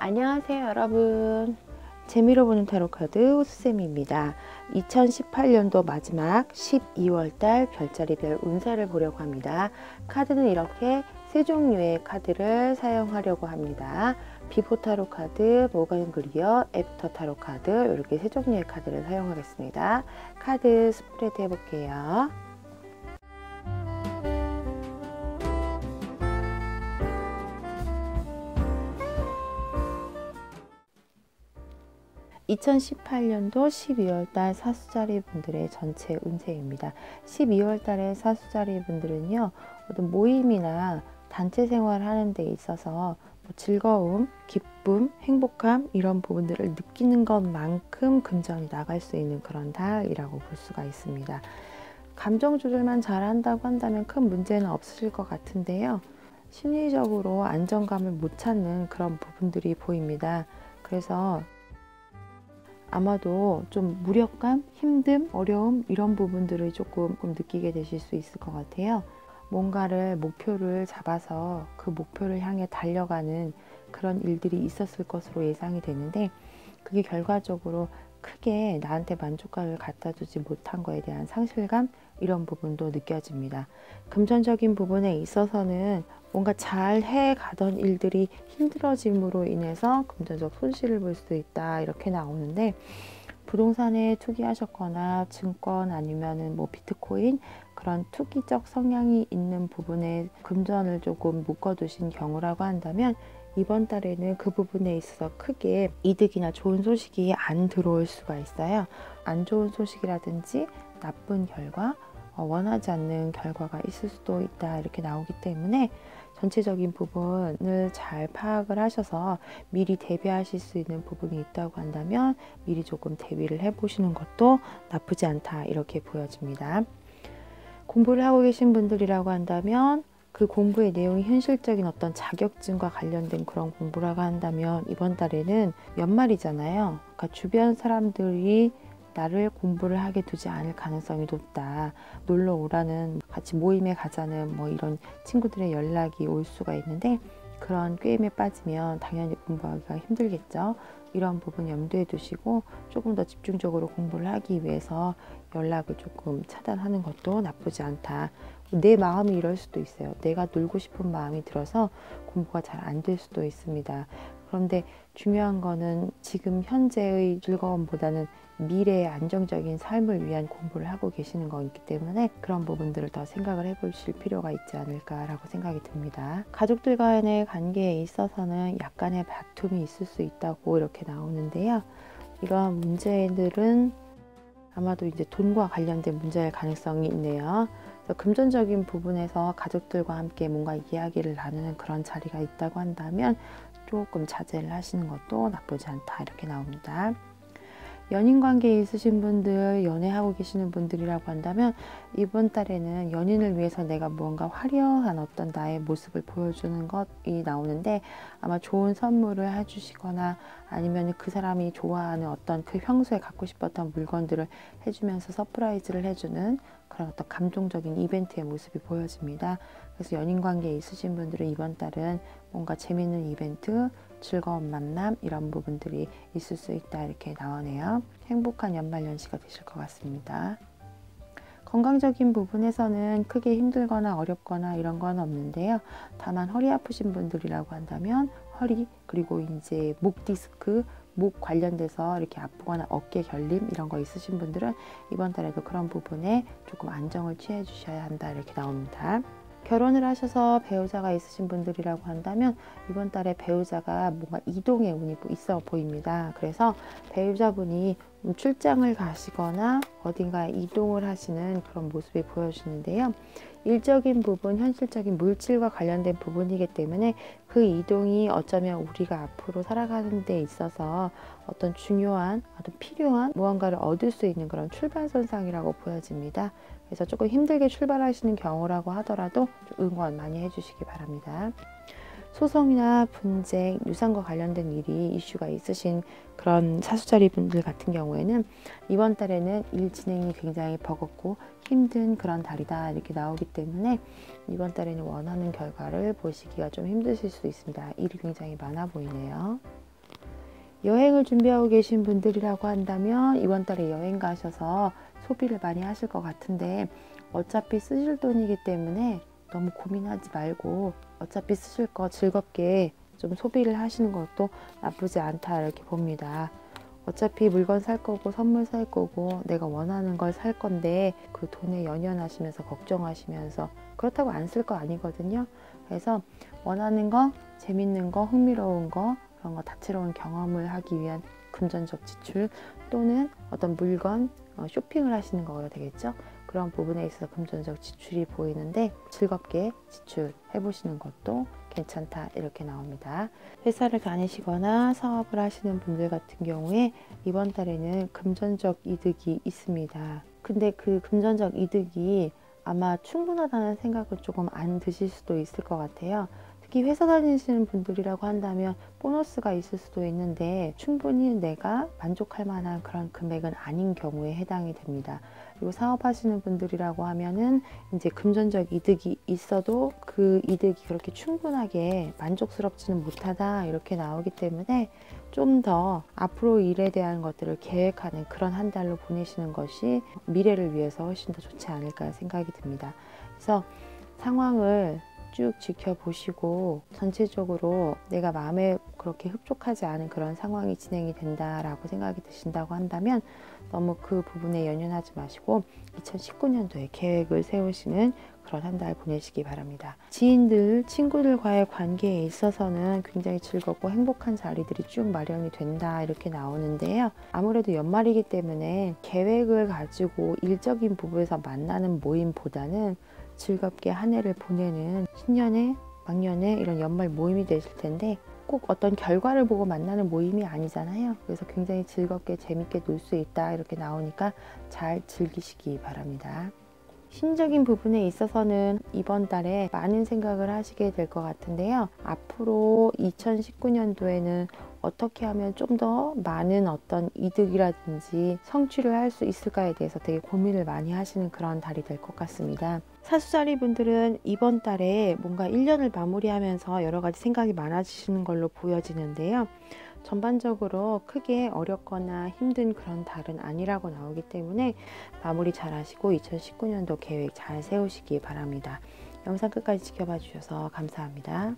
안녕하세요 여러분, 재미로 보는 타로카드 호수쌤입니다. 2018년도 마지막 12월달 별자리별 운세를 보려고 합니다. 카드는 이렇게 세 종류의 카드를 사용하려고 합니다. 비포 타로 카드, 모건 그리어, 애프터 타로 카드, 이렇게 세 종류의 카드를 사용하겠습니다. 카드 스프레드 해볼게요. (2018년도 12월달) 사수자리 분들의 전체 운세입니다. 12월달에 사수자리 분들은요, 어떤 모임이나 단체 생활을 하는 데 있어서 즐거움, 기쁨, 행복함 이런 부분들을 느끼는 것만큼 금전이 나갈 수 있는 그런 달이라고 볼 수가 있습니다. 감정 조절만 잘 한다고 한다면 큰 문제는 없으실 것 같은데요, 심리적으로 안정감을 못 찾는 그런 부분들이 보입니다. 그래서 아마도 좀 무력감, 힘듦, 어려움 이런 부분들을 조금 느끼게 되실 수 있을 것 같아요. 뭔가를 목표를 잡아서 그 목표를 향해 달려가는 그런 일들이 있었을 것으로 예상이 되는데, 그게 결과적으로 크게 나한테 만족감을 갖다 주지 못한 거에 대한 상실감 이런 부분도 느껴집니다. 금전적인 부분에 있어서는 뭔가 잘 해가던 일들이 힘들어짐으로 인해서 금전적 손실을 볼 수 있다 이렇게 나오는데, 부동산에 투기하셨거나 증권 아니면은 비트코인 그런 투기적 성향이 있는 부분에 금전을 조금 묶어두신 경우라고 한다면, 이번 달에는 그 부분에 있어서 크게 이득이나 좋은 소식이 안 들어올 수가 있어요. 안 좋은 소식이라든지 나쁜 결과, 원하지 않는 결과가 있을 수도 있다 이렇게 나오기 때문에 전체적인 부분을 잘 파악을 하셔서 미리 대비하실 수 있는 부분이 있다고 한다면 미리 조금 대비를 해보시는 것도 나쁘지 않다 이렇게 보여집니다. 공부를 하고 계신 분들이라고 한다면 그 공부의 내용이 현실적인 어떤 자격증과 관련된 그런 공부라고 한다면 이번 달에는 연말이잖아요. 그러니까 주변 사람들이 나를 공부를 하게 두지 않을 가능성이 높다. 놀러 오라는, 같이 모임에 가자는 이런 친구들의 연락이 올 수가 있는데, 그런 꾀임에 빠지면 당연히 공부하기가 힘들겠죠. 이런 부분 염두에 두시고 조금 더 집중적으로 공부를 하기 위해서 연락을 조금 차단하는 것도 나쁘지 않다. 내 마음이 이럴 수도 있어요. 내가 놀고 싶은 마음이 들어서 공부가 잘 안 될 수도 있습니다. 그런데 중요한 거는 지금 현재의 즐거움보다는 미래의 안정적인 삶을 위한 공부를 하고 계시는 거기 때문에 그런 부분들을 더 생각을 해보실 필요가 있지 않을까라고 생각이 듭니다. 가족들 간의 관계에 있어서는 약간의 다툼이 있을 수 있다고 이렇게 나오는데요. 이러한 문제들은 아마도 이제 돈과 관련된 문제일 가능성이 있네요. 그래서 금전적인 부분에서 가족들과 함께 뭔가 이야기를 나누는 그런 자리가 있다고 한다면 조금 자제를 하시는 것도 나쁘지 않다 이렇게 나옵니다. 연인 관계에 있으신 분들, 연애하고 계시는 분들이라고 한다면 이번 달에는 연인을 위해서 내가 무언가 화려한 어떤 나의 모습을 보여주는 것이 나오는데, 아마 좋은 선물을 해주시거나 아니면 그 사람이 좋아하는 어떤 그 평소에 갖고 싶었던 물건들을 해주면서 서프라이즈를 해주는 그런 어떤 감동적인 이벤트의 모습이 보여집니다. 그래서 연인 관계에 있으신 분들은 이번 달은 뭔가 재밌는 이벤트, 즐거운 만남 이런 부분들이 있을 수 있다 이렇게 나오네요. 행복한 연말연시가 되실 것 같습니다. 건강적인 부분에서는 크게 힘들거나 어렵거나 이런 건 없는데요. 다만 허리 아프신 분들이라고 한다면 허리, 그리고 이제 목 디스크, 목 관련돼서 이렇게 아프거나 어깨 결림 이런 거 있으신 분들은 이번 달에도 그런 부분에 조금 안정을 취해 주셔야 한다 이렇게 나옵니다. 결혼을 하셔서 배우자가 있으신 분들이라고 한다면 이번 달에 배우자가 뭔가 이동의 운이 있어 보입니다. 그래서 배우자분이 출장을 가시거나 어딘가에 이동을 하시는 그런 모습이 보여지는데요. 일적인 부분, 현실적인 물질과 관련된 부분이기 때문에 그 이동이 어쩌면 우리가 앞으로 살아가는 데 있어서 어떤 중요한, 어떤 필요한 무언가를 얻을 수 있는 그런 출발선상이라고 보여집니다. 그래서 조금 힘들게 출발하시는 경우라고 하더라도 좀 응원 많이 해주시기 바랍니다. 소송이나 분쟁, 유산과 관련된 일이 이슈가 있으신 그런 사수자리 분들 같은 경우에는 이번 달에는 일 진행이 굉장히 버겁고 힘든 그런 달이다 이렇게 나오기 때문에 이번 달에는 원하는 결과를 보시기가 좀 힘드실 수 있습니다. 일이 굉장히 많아 보이네요. 여행을 준비하고 계신 분들이라고 한다면 이번 달에 여행 가셔서 소비를 많이 하실 것 같은데, 어차피 쓰실 돈이기 때문에 너무 고민하지 말고 어차피 쓰실 거 즐겁게 좀 소비를 하시는 것도 나쁘지 않다 이렇게 봅니다. 어차피 물건 살 거고 선물 살 거고 내가 원하는 걸 살 건데 그 돈에 연연하시면서 걱정하시면서 그렇다고 안 쓸 거 아니거든요. 그래서 원하는 거, 재밌는 거, 흥미로운 거, 그런 거 다채로운 경험을 하기 위한 금전적 지출, 또는 어떤 물건 쇼핑을 하시는 거가 되겠죠. 그런 부분에 있어서 금전적 지출이 보이는데 즐겁게 지출해 보시는 것도 괜찮다 이렇게 나옵니다. 회사를 다니시거나 사업을 하시는 분들 같은 경우에 이번 달에는 금전적 이득이 있습니다. 근데 그 금전적 이득이 아마 충분하다는 생각을 조금 안 드실 수도 있을 것 같아요. 특히 회사 다니시는 분들이라고 한다면 보너스가 있을 수도 있는데 충분히 내가 만족할 만한 그런 금액은 아닌 경우에 해당이 됩니다. 그리고 사업하시는 분들이라고 하면은 이제 금전적 이득이 있어도 그 이득이 그렇게 충분하게 만족스럽지는 못하다 이렇게 나오기 때문에 좀 더 앞으로 일에 대한 것들을 계획하는 그런 한 달로 보내시는 것이 미래를 위해서 훨씬 더 좋지 않을까 생각이 듭니다. 그래서 상황을 쭉 지켜보시고 전체적으로 내가 마음에 그렇게 흡족하지 않은 그런 상황이 진행이 된다라고 생각이 드신다고 한다면 너무 그 부분에 연연하지 마시고 2019년도에 계획을 세우시는 그런 한 달 보내시기 바랍니다. 지인들, 친구들과의 관계에 있어서는 굉장히 즐겁고 행복한 자리들이 쭉 마련이 된다 이렇게 나오는데요. 아무래도 연말이기 때문에 계획을 가지고 일적인 부분에서 만나는 모임보다는 즐겁게 한 해를 보내는 신년에, 막년에 이런 연말 모임이 되실 텐데 꼭 어떤 결과를 보고 만나는 모임이 아니잖아요. 그래서 굉장히 즐겁게 재밌게 놀 수 있다 이렇게 나오니까 잘 즐기시기 바랍니다. 심적인 부분에 있어서는 이번 달에 많은 생각을 하시게 될 것 같은데요. 앞으로 2019년도에는 어떻게 하면 좀 더 많은 어떤 이득이라든지 성취를 할 수 있을까에 대해서 되게 고민을 많이 하시는 그런 달이 될 것 같습니다. 사수자리 분들은 이번 달에 뭔가 1년을 마무리하면서 여러 가지 생각이 많아지시는 걸로 보여지는데요. 전반적으로 크게 어렵거나 힘든 그런 달은 아니라고 나오기 때문에 마무리 잘 하시고 2019년도 계획 잘 세우시기 바랍니다. 영상 끝까지 지켜봐 주셔서 감사합니다.